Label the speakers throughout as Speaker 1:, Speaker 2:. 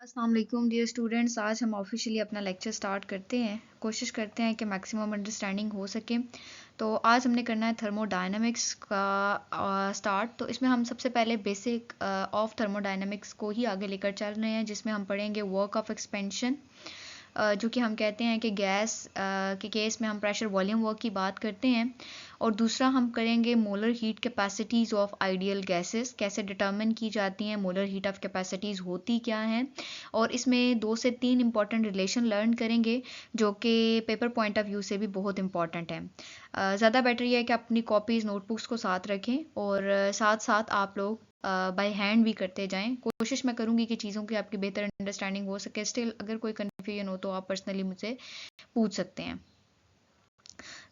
Speaker 1: अस्सलाम वालेकुम dear students. आज हम ऑफिशियली अपना लेक्चर स्टार्ट करते हैं। कोशिश करते हैं कि मैक्सिमम अंडरस्टैंडिंग हो सके। तो आज हमने करना है थर्मोडायनामिक्स का स्टार्ट। तो इसमें हम सबसे पहले बेसिक ऑफ थर्मोडायनामिक्स को ही आगे लेकर चल रहे हैं, जिसमें हम पढ़ेंगे वर्क ऑफ एक्सपेंशन, जो कि हम कहते हैं कि गैस के केस में हम प्रेशर वॉल्यूम वर्क की बात करते हैं। और दूसरा हम करेंगे molar heat capacities of ideal gases, कैसे डिटर्मिन की जाती हैं, मोलर हीट ऑफ कैपेसिटीज़ होती क्या हैं। और इसमें 2 से 3 इंपॉर्टेंट रिलेशन लर्न करेंगे, जो कि पेपर पॉइंट ऑफ व्यू से भी बहुत इंपॉर्टेंट है। ज़्यादा बेटर यह है कि अपनी कॉपीज़ नोटबुक्स को साथ रखें और साथ साथ आप लोग बाय हैंड भी करते जाएं। कोशिश मैं करूंगी कि चीज़ों की आपकी बेहतर अंडरस्टैंडिंग हो सके। स्टिल अगर कोई कन्फ्यूजन हो तो आप पर्सनली मुझसे पूछ सकते हैं।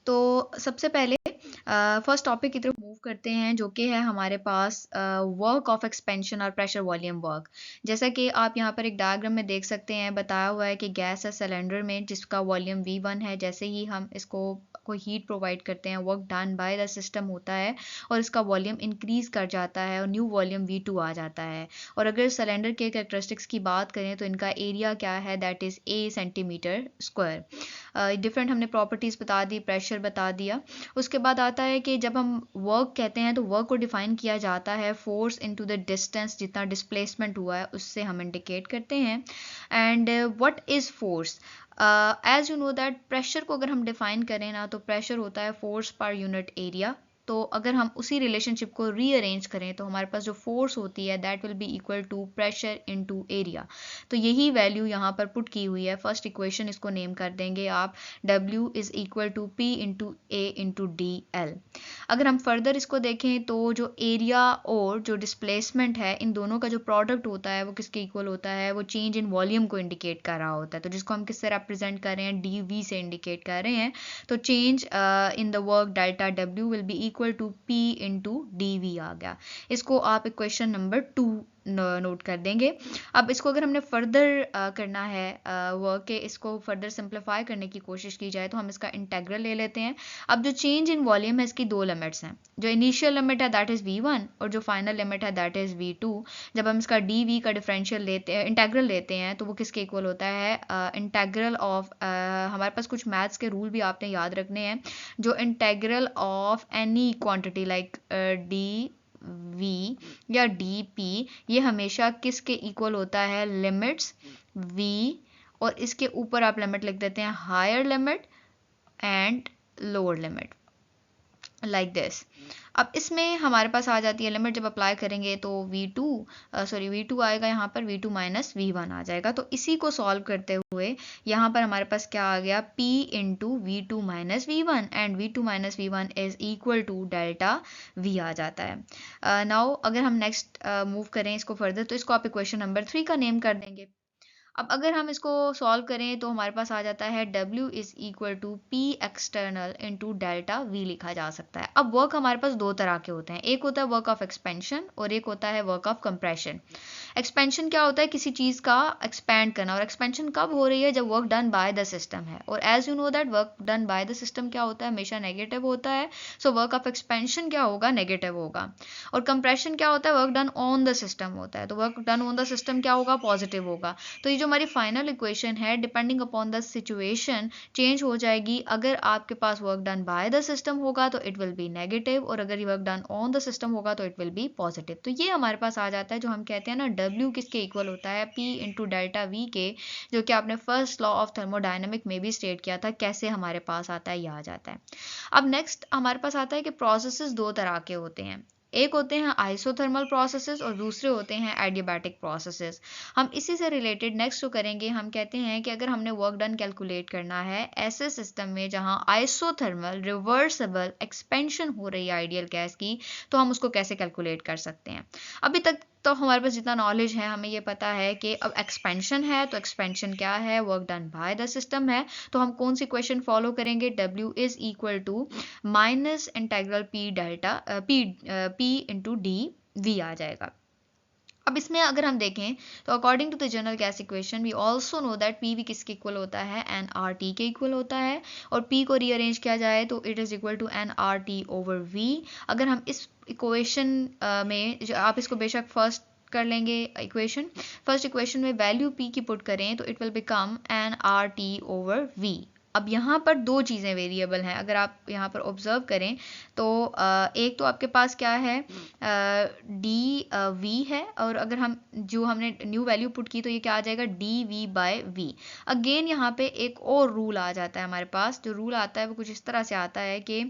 Speaker 1: तो सबसे पहले फर्स्ट टॉपिक की तरफ मूव करते हैं, जो कि है हमारे पास वर्क ऑफ एक्सपेंशन और प्रेशर वॉल्यूम वर्क। जैसा कि आप यहाँ पर एक डायग्राम में देख सकते हैं, बताया हुआ है कि गैस है सिलेंडर में जिसका वॉल्यूम V1 है। जैसे ही हम इसको कोई हीट प्रोवाइड करते हैं, work done by the system होता है और इसका वॉल्यूम इंक्रीज कर जाता है और न्यू वॉल्यूम V2 आ जाता है। और अगर सिलेंडर के कैरेक्टरिस्टिक्स की बात करें तो इनका एरिया क्या है, that is A centimetre square. Different हमने प्रॉपर्टीज़ बता दी, प्रेशर बता दिया। उसके बाद आता है कि जब हम वर्क कहते हैं तो वर्क को डिफाइन किया जाता है फोर्स इनटू द डिस्टेंस, जितना डिस्प्लेसमेंट हुआ है उससे हम इंडिकेट करते हैं। And what is force? As you know that pressure को अगर हम डिफाइन करें ना, तो प्रेशर होता है फोर्स पर यूनिट एरिया। तो अगर हम उसी रिलेशनशिप को रीअरेंज करें तो हमारे पास जो फोर्स होती है that will be equal to pressure into area. तो यही वैल्यू यहाँ पर पुट की हुई है। फर्स्ट इक्वेशन इसको नेम कर देंगे आप W is equal to P into A into DL। अगर हम फर्दर इसको देखें तो जो एरिया और जो डिस्प्लेसमेंट है, इन दोनों का जो प्रोडक्ट होता है वो किसके इक्वल होता है, वो चेंज इन वॉल्यूम को इंडिकेट कर रहा होता है। तो जिसको हम किससे रिप्रेजेंट कर रहे हैं, DV से इंडिकेट कर रहे हैं। तो change in the work delta W will be equal to P into DV आ गया। इसको आप इक्वेशन नंबर 2 नोट कर देंगे। अब इसको अगर हमने फर्दर करना है वर्क के, इसको फर्दर सिंप्लीफाई करने की कोशिश की जाए तो हम इसका इंटेग्रल ले लेते हैं। अब जो चेंज इन वॉल्यूम है, इसकी 2 लिमिट्स हैं। जो इनिशियल लिमिट है दैट इज़ V1 और जो फाइनल लिमिट है दैट इज़ V2। जब हम इसका DV का डिफरेंशियल लेते हैं, इंटेग्रल लेते हैं, तो वो किसके इक्वल होता है, इंटेग्रल ऑफ, हमारे पास कुछ मैथ्स के रूल भी आपने याद रखने हैं। जो integral of any quantity like DV या DP, ये हमेशा किसके इक्वल होता है, लिमिट्स V, और इसके ऊपर आप लिमिट लिख देते हैं higher limit and lower limit, like this. अब इसमें हमारे पास आ जाती है लिमिट, जब अप्लाई करेंगे तो V2 आएगा, यहाँ पर V2 माइनस V1 आ जाएगा। तो इसी को सॉल्व करते हुए यहाँ पर हमारे पास क्या आ गया, P into V2 minus V1 and V2 minus V1 is equal to delta V आ जाता है। नाउ अगर हम नेक्स्ट मूव करें इसको फर्दर, तो इसको आप इक्वेशन नंबर 3 का नेम कर देंगे। अब अगर हम इसको सॉल्व करें तो हमारे पास आ जाता है W is equal to P external into delta V लिखा जा सकता है। अब वर्क हमारे पास दो तरह के होते हैं, एक होता है वर्क ऑफ एक्सपेंशन और एक होता है वर्क ऑफ कंप्रेशन। एक्सपेंशन क्या होता है, किसी चीज़ का एक्सपैंड करना, और एक्सपेंशन कब हो रही है, जब work done by the system है। और as you know that work done by the system क्या होता है, हमेशा नेगेटिव होता है। सो वर्क ऑफ एक्सपेंशन क्या होगा, नेगेटिव होगा। और कंप्रेशन क्या होता है, work done on the system होता है। तो work done on the system क्या होगा, पॉजिटिव होगा। तो ये जो हमारी फाइनल इक्वेशन है, depending upon the situation change हो जाएगी। अगर आपके पास work done by the system होगा तो इट विल बी नेगेटिव, और अगर ये work done on the system होगा तो इट विल बी पॉजिटिव। तो ये हमारे पास आ जाता है, जो हम कहते हैं ना, W किसके इक्वल होता है, P इंटू डेल्टा V के, जो कि आपने फर्स्ट लॉ ऑफ थर्मोडायनेमिक में भी स्टेट किया था। कैसे हमारे पास आता है, यह आ जाता है। अब नेक्स्ट हमारे पास आता है कि प्रोसेसेस दो तरह के होते हैं, एक होते हैं आइसोथर्मल प्रोसेसेस और दूसरे होते हैं एडियाबैटिक प्रोसेसेस। हम इसी से रिलेटेड नेक्स्ट जो करेंगे, हम कहते हैं कि अगर हमने वर्क डन कैलकुलेट करना है ऐसे सिस्टम में जहां आइसोथर्मल रिवर्सिबल एक्सपेंशन हो रही है आइडियल गैस की, तो हम उसको कैसे कैलकुलेट कर सकते हैं। अभी तक तो हमारे पास जितना नॉलेज है, हमें ये पता है कि अब एक्सपेंशन है, तो एक्सपेंशन क्या है, work done by the system है। तो हम कौन सी क्वेश्चन फॉलो करेंगे, W is equal to minus integral P delta P into DV आ जाएगा। अब इसमें अगर हम देखें तो according to the general gas equation we also know that PV किसके इक्वल होता है, nRT के इक्वल होता है। और P को रीअरेंज किया जाए तो it is equal to nRT over V। अगर हम इस इक्वेशन में, जो आप इसको बेशक फर्स्ट कर लेंगे इक्वेशन। फर्स्ट इक्वेशन में वैल्यू p की पुट करें तो it will become n r t over v। अब यहाँ पर दो चीज़ें वेरिएबल हैं, अगर आप यहाँ पर ऑब्जर्व करें तो एक तो आपके पास क्या है डी वी है, और अगर हम जो हमने न्यू वैल्यू पुट की तो ये क्या आ जाएगा d v by v. Again यहाँ पे एक और रूल आ जाता है हमारे पास, जो रूल आता है वो कुछ इस तरह से आता है कि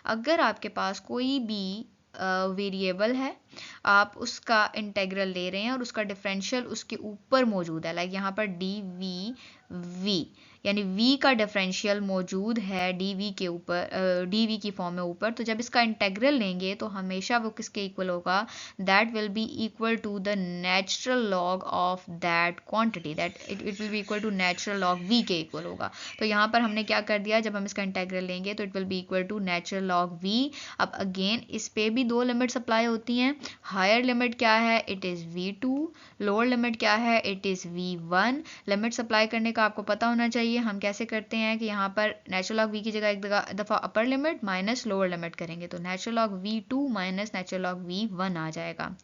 Speaker 1: अगर आपके पास कोई भी वेरिएबल है, आप उसका इंटेग्रल ले रहे हैं और उसका डिफरेंशियल उसके ऊपर मौजूद है, लाइक यहाँ पर डी वी वी, यानी v का डिफरेंशियल मौजूद है dv के ऊपर, dv की फॉर्म में ऊपर, तो जब इसका इंटेग्रल लेंगे तो हमेशा वो किसके इक्वल होगा, that will be equal to the natural log of that quantity, that it will be equal to natural log v के इक्वल होगा। तो यहाँ पर हमने क्या कर दिया, जब हम इसका इंटेग्रल लेंगे तो it will be equal to natural log v। अब अगेन इस पे भी दो लिमिट्स अप्लाई होती हैं, हायर लिमिट क्या है, it is v2, lower limit क्या है, it is v1। Limits apply करने का आपको पता होना चाहिए, हम कैसे करते हैं कि यहाँ पर नेचुरल लॉग v की जगह एक दफ़ा upper limit minus lower limit करेंगे तो natural log v2 minus natural log v1 आ जाएगा।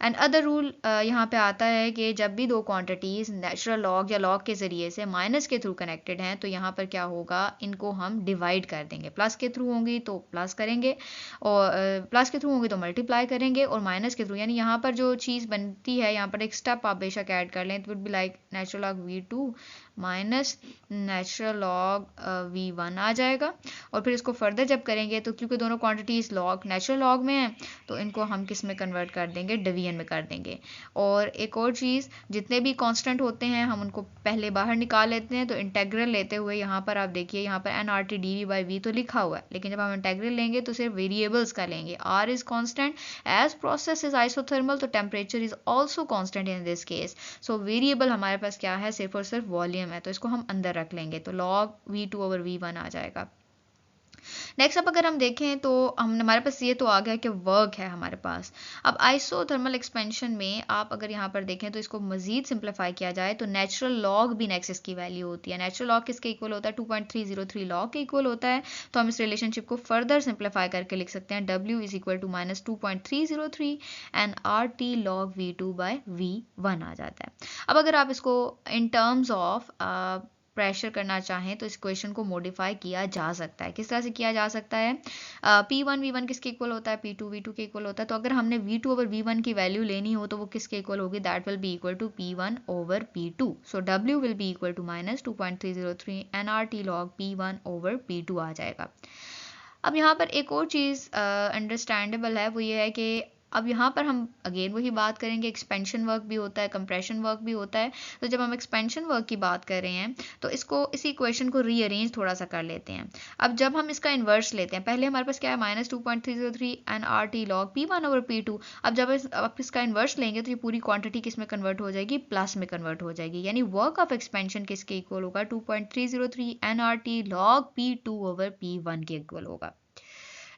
Speaker 1: एंड अदर रूल यहाँ पे आता है कि जब भी दो क्वांटिटीज़ नेचुरल लॉग या लॉग के ज़रिए से माइनस के थ्रू कनेक्टेड हैं तो यहाँ पर क्या होगा, इनको हम डिवाइड कर देंगे, प्लस के थ्रू होंगी तो प्लस करेंगे, और प्लस के थ्रू होंगी तो मल्टीप्लाई करेंगे, और माइनस के थ्रू, यानी यहाँ पर जो चीज़ बनती है, यहाँ पर एक स्टेप आप बेशक ऐड कर लें, तो would be like natural log v2 minus natural log v1 आ जाएगा। और फिर इसको फर्दर जब करेंगे तो क्योंकि दोनों क्वांटिटीज़ लॉग नेचुरल लॉग में हैं तो इनको हम किस में कन्वर्ट कर देंगे, डिवीजन में कर देंगे। और एक और चीज़, जितने भी कांस्टेंट होते हैं हम उनको पहले बाहर निकाल लेते हैं, तो इंटेग्रल लेते हुए यहाँ पर आप देखिए, यहाँ पर n r t d v by v तो लिखा हुआ है, लेकिन जब हम इंटेग्रल लेंगे तो सिर्फ वेरिएबल्स का लेंगे। R is constant, as process is isothermal तो temperature is also constant in this case. So variable हमारे पास क्या है, सिर्फ और सिर्फ वॉल्यूम है, तो इसको हम अंदर रख लेंगे, तो लॉग v2 ओवर v1 आ जाएगा। नेक्स्ट अब अगर हम देखें तो हमारे पास ये तो आ गया कि वर्क है हमारे पास। अब आइसोथर्मल एक्सपेंशन में आप अगर यहाँ पर देखें तो इसको मजीद सिंप्लीफाई किया जाए तो नेचुरल लॉग भी नेक्सस की वैल्यू होती है। नेचुरल लॉग किसके इक्वल होता है, 2.303 लॉग के इक्वल होता है। तो हम इस रिलेशनशिप को फर्दर सिंप्लीफाई करके लिख सकते हैं, w is equal to minus 2.303 and r t log v2 by v1 आ जाता है। अब अगर आप इसको इन टर्म्स ऑफ प्रेशर करना चाहें तो इस क्वेश्चन को मॉडिफाई किया जा सकता है। किस तरह से किया जा सकता है, P1 V1 किसके इक्वल होता है, P2 V2 के इक्वल होता है। तो अगर हमने V2 ओवर V1 की वैल्यू लेनी हो तो वो किसके इक्वल होगी, that will be equal to P1 over P2। So W will be equal to minus 2.303 nRT log P1 over P2 आ जाएगा। अब यहाँ पर एक और चीज़ अंडरस्टैंडेबल है, वो ये है कि अब यहाँ पर हम अगेन वही बात करेंगे, एक्सपेंशन वर्क भी होता है, कंप्रेशन वर्क भी होता है। तो जब हम एक्सपेंशन वर्क की बात कर रहे हैं तो इसको इसी इक्वेशन को रीअरेंज थोड़ा सा कर लेते हैं। अब जब हम इसका इन्वर्स लेते हैं, पहले हमारे पास क्या है, minus 2.303 n r t log P1 over P2। अब जब आप इसका इन्वर्स लेंगे तो ये पूरी क्वांटिटी किस में कन्वर्ट हो जाएगी, प्लस में कन्वर्ट हो जाएगी, यानी वर्क ऑफ एक्सपेंशन किसके इक्वल होगा, 2.303 n r t log P2 over P1 के इक्वल होगा।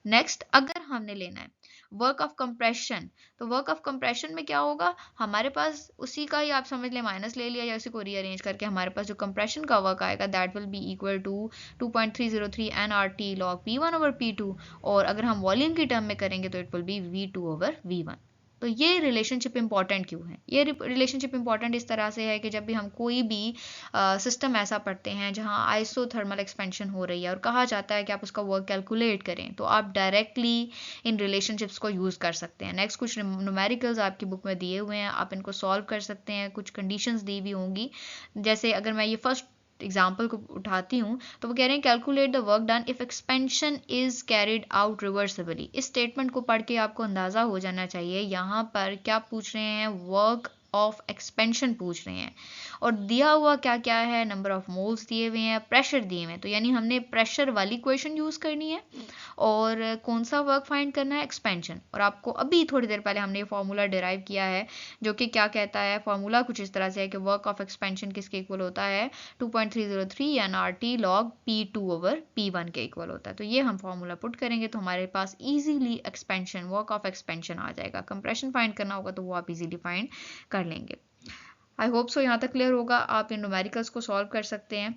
Speaker 1: नेक्स्ट अगर हमने लेना है वर्क ऑफ कंप्रेशन, तो वर्क ऑफ कंप्रेशन में क्या होगा, हमारे पास उसी का ही आप समझ लें माइनस ले लिया या उसी को रीअरेंज करके हमारे पास जो कंप्रेशन का वर्क आएगा that will be equal to 2.303 n r t log P1 over P2। और अगर हम वॉल्यूम की टर्म में करेंगे तो it will B V2 over V1। तो ये रिलेशनशिप इंपॉर्टेंट क्यों है, ये रिलेशनशिप इंपॉर्टेंट इस तरह से है कि जब भी हम कोई भी सिस्टम ऐसा पढ़ते हैं जहां आइसोथर्मल एक्सपेंशन हो रही है और कहा जाता है कि आप उसका वर्क कैलकुलेट करें, तो आप डायरेक्टली इन रिलेशनशिप्स को यूज़ कर सकते हैं। नेक्स्ट कुछ न्यूमेरिकल्स आपकी बुक में दिए हुए हैं, आप इनको सॉल्व कर सकते हैं, कुछ कंडीशंस दी हुई होंगी। जैसे अगर मैं ये फर्स्ट एग्जाम्पल को उठाती हूँ तो वो कह रहे हैं calculate the work done if expansion is carried out reversibly. इस स्टेटमेंट को पढ़ के आपको अंदाज़ा हो जाना चाहिए यहाँ पर क्या पूछ रहे हैं, वर्क ऑफ एक्सपेंशन पूछ रहे हैं, और दिया हुआ क्या क्या है, नंबर ऑफ मोल्स दिए हुए हैं, प्रेशर दिए हुए हैं। तो यानी हमने प्रेशर वाली क्वेश्चन यूज़ करनी है और कौन सा वर्क फाइंड करना है, एक्सपेंशन। और आपको अभी थोड़ी देर पहले हमने ये फार्मूला डिराइव किया है जो कि क्या कहता है, फार्मूला कुछ इस तरह से है कि वर्क ऑफ एक्सपेंशन किसके इक्वल होता है, 2.303 n r t log P2 over P1 के इक्वल होता है। तो ये हम फार्मूला पुट करेंगे तो हमारे पास easily expansion, work of expansion आ जाएगा। कंप्रेशन फाइंड करना होगा तो वो आप इजीली फाइंड कर लेंगे। आई होप सो यहाँ तक क्लियर होगा, आप इन न्यूमेरिकल्स को सॉल्व कर सकते हैं।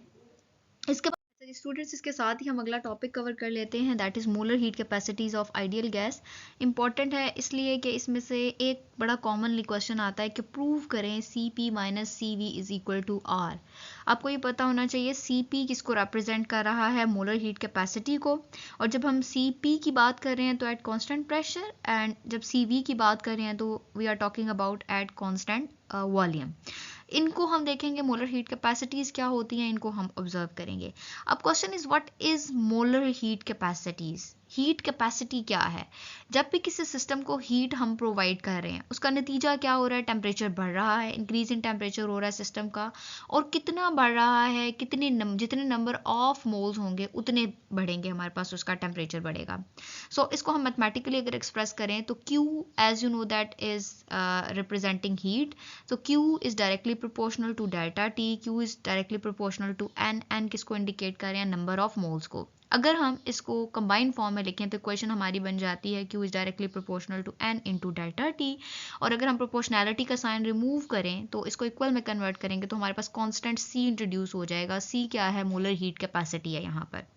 Speaker 1: इसके बाद स्टूडेंट्स इसके साथ ही हम अगला टॉपिक कवर कर लेते हैं, that is molar heat capacities of ideal gas. Important है इसलिए कि इसमें से एक बड़ा कॉमनली क्वेश्चन आता है कि प्रूव करें Cp minus C we is equal to r. आपको ये पता होना चाहिए Cp किसको रिप्रेजेंट कर रहा है, मोलर हीट कैपेसिटी को। और जब हम Cp की बात कर रहे हैं तो एट कॉन्स्टेंट प्रेशर, एंड जब Cv की बात कर रहे हैं तो we are talking about at constant volume. इनको हम देखेंगे मोलर हीट कैपेसिटीज क्या होती हैं, इनको हम ऑब्जर्व करेंगे। अब question is what is molar heat capacities. Heat capacity क्या है? जब भी किसी सिस्टम को हीट हम प्रोवाइड कर रहे हैं उसका नतीजा क्या हो रहा है, टेम्परेचर बढ़ रहा है, इंक्रीज इन टेम्परेचर हो रहा है सिस्टम का। और कितना बढ़ रहा है, जितने नंबर ऑफ मोल्स होंगे उतने बढ़ेंगे, हमारे पास उसका टेम्परेचर बढ़ेगा। सो इसको हम मैथमेटिकली अगर एक्सप्रेस करें तो Q as you know that is representing heat. So Q is directly proportional to delta T, Q is directly proportional to N किसको इंडिकेट कर रहे हैं, नंबर ऑफ मोल्स को। अगर हम इसको कंबाइंड फॉर्म में लिखें तो इक्वेशन हमारी बन जाती है Q is directly proportional to N into delta T। और अगर हम प्रोपोर्शनैलिटी का साइन रिमूव करें तो इसको इक्वल में कन्वर्ट करेंगे तो हमारे पास कांस्टेंट C इंट्रोड्यूस हो जाएगा। C क्या है, मोलर हीट कैपेसिटी है यहाँ पर।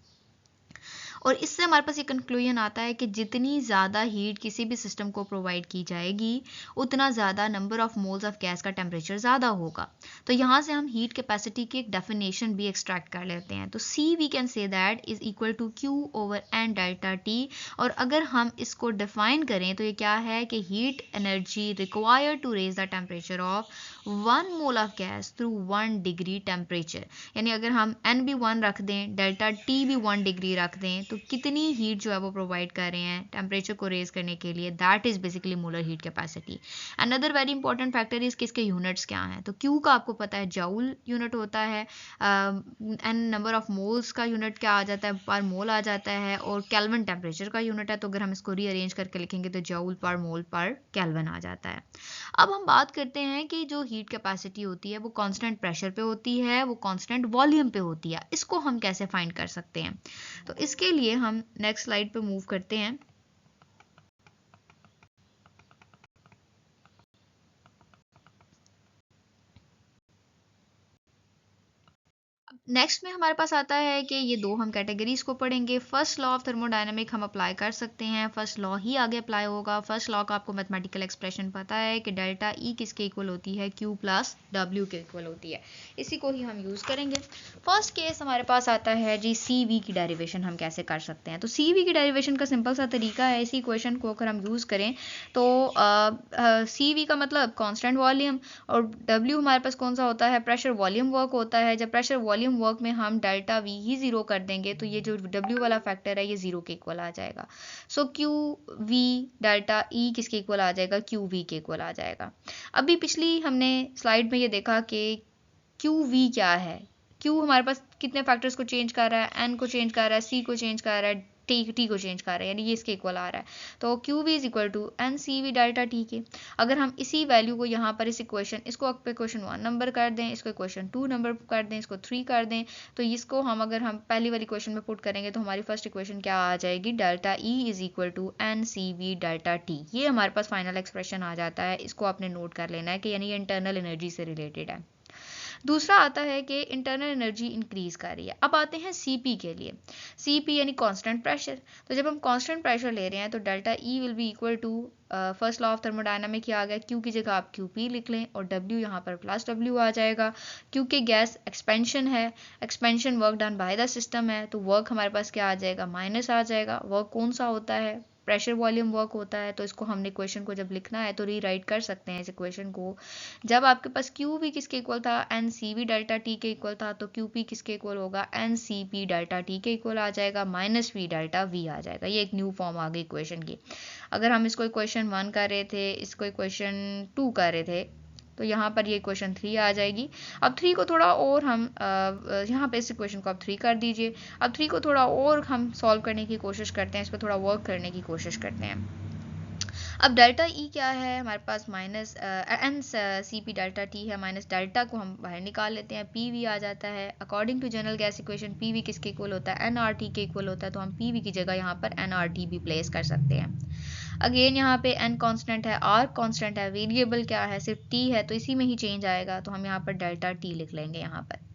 Speaker 1: और इससे हमारे पास ये कंक्लूजन आता है कि जितनी ज़्यादा हीट किसी भी सिस्टम को प्रोवाइड की जाएगी उतना ज़्यादा number of moles of gas का टेम्परेचर ज़्यादा होगा। तो यहाँ से हम हीट कैपेसिटी की एक डेफिनेशन भी एक्सट्रैक्ट कर लेते हैं। तो C we can say that is equal to Q over N delta T। और अगर हम इसको डिफाइन करें तो ये क्या है कि heat energy required to raise the temperature of 1 mole of gas through 1 degree temperature. यानी अगर हम N भी 1 रख दें, डेल्टा T भी 1 डिग्री रख दें, तो कितनी हीट जो है वो प्रोवाइड कर रहे हैं टेम्परेचर को रेज करने के लिए, that is basically molar heat capacity. Another very important factor is किसके यूनिट्स क्या हैं। तो Q का आपको पता है जूल यूनिट होता है, एन नंबर ऑफ मोल्स का यूनिट क्या आ जाता है, पर मोल आ जाता है, और केल्विन टेम्परेचर का यूनिट है। तो अगर हम इसको रीअरेंज करके लिखेंगे तो जूल पर मोल पर केल्विन आ जाता है। अब हम बात करते हैं कि जो हीट कैपेसिटी होती है वो कांस्टेंट प्रेशर पे होती है, वो कांस्टेंट वॉल्यूम पे होती है। इसको हम कैसे फाइंड कर सकते हैं? तो इसके लिए हम नेक्स्ट स्लाइड पे मूव करते हैं। नेक्स्ट में हमारे पास आता है कि ये दो हम कैटेगरीज को पढ़ेंगे। फर्स्ट लॉ ऑफ थर्मोडायनामिक हम अप्लाई कर सकते हैं, फर्स्ट लॉ ही आगे अप्लाई होगा। फर्स्ट लॉ का आपको मैथमेटिकल एक्सप्रेशन पता है कि डेल्टा ई किसके इक्वल होती है, Q प्लस W के इक्वल होती है। इसी को ही हम यूज़ करेंगे। फर्स्ट केस हमारे पास आता है जी CV की डेरिवेशन हम कैसे कर सकते हैं। तो CV की डेरिवेशन का सिंपल सा तरीका है, इसी इक्वेशन को अगर हम यूज़ करें तो CV का मतलब कॉन्स्टेंट वॉल्यूम, और W हमारे पास कौन सा होता है, प्रेशर वॉल्यूम वर्क होता है। जब प्रेशर वॉल्यूम वर्क में हम डेल्टा V ही ज़ीरो कर देंगे तो ये जो W वाला फैक्टर है ये ज़ीरो के इक्वल आ जाएगा। सो QV डेल्टा E किसके इक्वल आ जाएगा, QV के इक्वल आ जाएगा। अभी पिछली हमने स्लाइड में ये देखा कि QV क्या है। Q हमारे पास कितने फैक्टर्स को चेंज कर रहा है, N को चेंज कर रहा है, C को चेंज कर रहा है, T को चेंज कर रहा है, यानी ये इसके इक्वल आ रहा है। तो QV is equal to NCV delta T के। अगर हम इसी वैल्यू को यहाँ पर इस इक्वेशन, इसको इक्वेशन 1 नंबर कर दें, इसको इक्वेशन 2 नंबर कर दें, इसको 3 कर दें, तो इसको हम अगर हम पहली वाली इक्वेशन में पुट करेंगे तो हमारी फर्स्ट इक्वेशन क्या आ जाएगी, delta E is equal to NCV delta T। ये हमारे पास फाइनल एक्सप्रेशन आ जाता है। इसको आपने नोट कर लेना है कि यानी ये इंटरनल एनर्जी से रिलेटेड है। दूसरा आता है कि इंटरनल एनर्जी इंक्रीज कर रही है। अब आते हैं CP के लिए। CP यानी कांस्टेंट प्रेशर। तो जब हम कांस्टेंट प्रेशर ले रहे हैं तो delta E will be equal to first law of thermodynamic ही आ गया, Q की जगह आप QP लिख लें और W यहाँ पर प्लस W आ जाएगा। क्योंकि गैस एक्सपेंशन है, expansion work done by the system है, तो वर्क हमारे पास क्या आ जाएगा, माइनस आ जाएगा। वर्क कौन सा होता है, प्रेशर वॉल्यूम वर्क होता है। तो इसको हमने इक्वेशन को जब लिखना है तो रीराइट कर सकते हैं इस इक्वेशन को। जब आपके पास Q भी किसके इक्वल था, NCV डेल्टा T के इक्वल था, तो QP किसके इक्वल होगा, NCP डेल्टा T के इक्वल आ जाएगा, माइनस V डेल्टा V आ जाएगा। ये एक न्यू फॉर्म आ गई इक्वेशन की। अगर हम इसको इक्वेशन 1 कर रहे थे, इसको इक्वेशन 2 कर रहे थे, तो यहाँ पर ये इक्वेशन 3 आ जाएगी। अब 3 को थोड़ा और हम यहाँ पे इस इक्वेशन को आप 3 कर दीजिए। अब 3 को थोड़ा और हम सॉल्व करने की कोशिश करते हैं, इस पर थोड़ा वर्क करने की कोशिश करते हैं। अब डेल्टा E क्या है हमारे पास, माइनस NCP डेल्टा T है, माइनस डेल्टा को हम बाहर निकाल लेते हैं, PV आ जाता है। According to general gas equation PV किसके इक्वल होता है, nRT के इक्वल होता है। तो हम PV की जगह यहाँ पर nRT भी प्लेस कर सकते हैं। अगेन यहाँ पे N कांस्टेंट है, R कांस्टेंट है, वेरिएबल क्या है, सिर्फ T है, तो इसी में ही चेंज आएगा। तो हम यहाँ पर डेल्टा T लिख लेंगे यहाँ पर।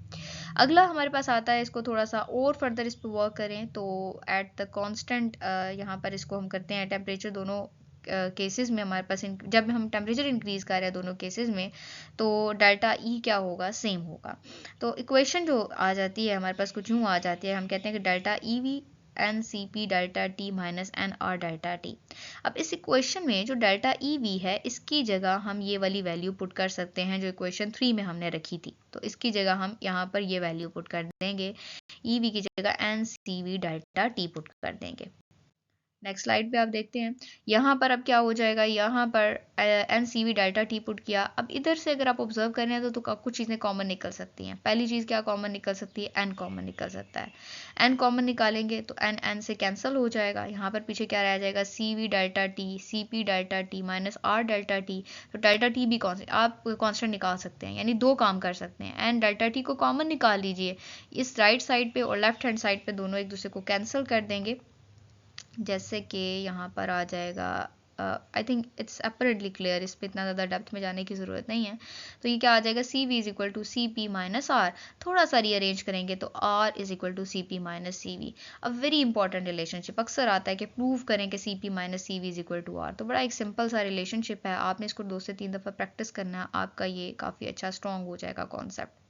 Speaker 1: अगला हमारे पास आता है, इसको थोड़ा सा और फर्दर इस पर वर्क करें तो एट द कांस्टेंट, यहाँ पर इसको हम करते हैं टेम्परेचर दोनों केसेस में हमारे पास जब हम टेम्परेचर इंक्रीज कर रहे हैं दोनों केसेस में, तो डेल्टा ई क्या होगा, सेम होगा। तो इक्वेशन जो आ जाती है हमारे पास कुछ यूँ आ जाती है, हम कहते हैं कि delta e v n c P delta T minus n r delta t. अब इस इक्वेशन में जो डेल्टा ई वी है, इसकी जगह हम ये वाली वैल्यू पुट कर सकते हैं जो इक्वेशन 3 में हमने रखी थी। तो इसकी जगह हम यहाँ पर ये वैल्यू पुट कर देंगे, ई वी की जगह n c we delta t put कर देंगे। नेक्स्ट स्लाइड पे आप देखते हैं, यहाँ पर अब क्या हो जाएगा, यहाँ पर n c we delta t put किया। अब इधर से अगर आप ऑब्जर्व कर रहे हैं तो कुछ चीज़ें कॉमन निकल सकती हैं। पहली चीज़ क्या कॉमन निकल सकती है, एन कॉमन निकल सकता है। एन कॉमन निकालेंगे तो एन एन से कैंसिल हो जाएगा, यहाँ पर पीछे क्या रह जाएगा, C we delta T C P delta T minus R delta T. तो डेल्टा टी भी आप कॉन्स्टेंट निकाल सकते हैं, यानी दो काम कर सकते हैं। एन डेल्टा टी को कॉमन निकाल लीजिए, इस राइट साइड पे और लेफ्ट हैंड साइड पे दोनों एक दूसरे को कैंसिल कर देंगे। जैसे कि यहाँ पर आ जाएगा, I think it's apparently clear, इस पर इतना ज़्यादा डेप्थ में जाने की ज़रूरत नहीं है। तो ये क्या आ जाएगा, C we is equal to C P minus R. थोड़ा सा रीअरेंज करेंगे तो R is equal to C P minus C V. A very important relationship, अक्सर आता है कि प्रूव करें कि C P minus C we is equal to R. तो बड़ा एक सिंपल सा रिलेशनशिप है, आपने इसको 2 से 3 दफ़ा प्रैक्टिस करना है, आपका ये काफ़ी अच्छा स्ट्रॉन्ग हो जाएगा कॉन्सेप्ट।